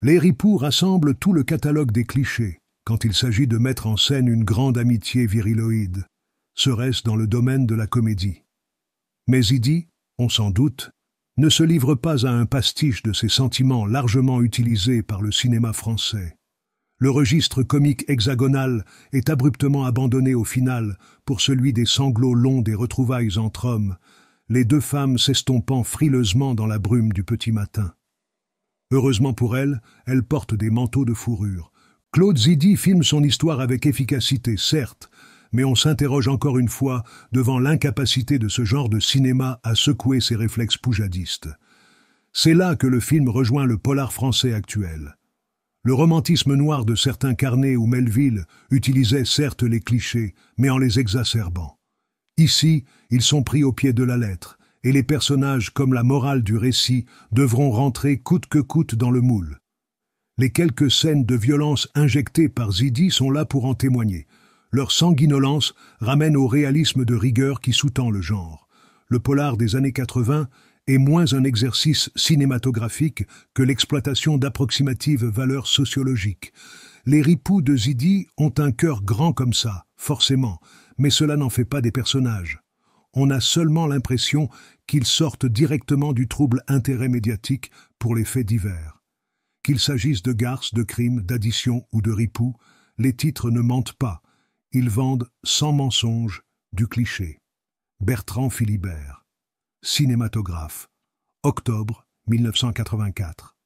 Les ripoux rassemblent tout le catalogue des clichés quand il s'agit de mettre en scène une grande amitié viriloïde. Serait-ce dans le domaine de la comédie? Mais Zidi, on s'en doute, ne se livre pas à un pastiche de ces sentiments largement utilisés par le cinéma français. Le registre comique hexagonal est abruptement abandonné au final pour celui des sanglots longs des retrouvailles entre hommes, les deux femmes s'estompant frileusement dans la brume du petit matin. Heureusement pour elles portent des manteaux de fourrure. Claude Zidi filme son histoire avec efficacité, certes, mais on s'interroge encore une fois devant l'incapacité de ce genre de cinéma à secouer ses réflexes poujadistes. C'est là que le film rejoint le polar français actuel. Le romantisme noir de certains Carnet ou Melville utilisait certes les clichés, mais en les exacerbant. Ici, ils sont pris au pied de la lettre, et les personnages, comme la morale du récit, devront rentrer coûte que coûte dans le moule. Les quelques scènes de violence injectées par Zidi sont là pour en témoigner. Leur sanguinolence ramène au réalisme de rigueur qui sous-tend le genre. Le polar des années 80 est moins un exercice cinématographique que l'exploitation d'approximatives valeurs sociologiques. Les ripoux de Zidi ont un cœur grand comme ça, forcément, mais cela n'en fait pas des personnages. On a seulement l'impression qu'ils sortent directement du trouble intérêt médiatique pour les faits divers. Qu'il s'agisse de garces, de crimes, d'additions ou de ripoux, les titres ne mentent pas. Ils vendent sans mensonge du cliché. Bertrand Philibert. Cinématographe. Octobre 1984.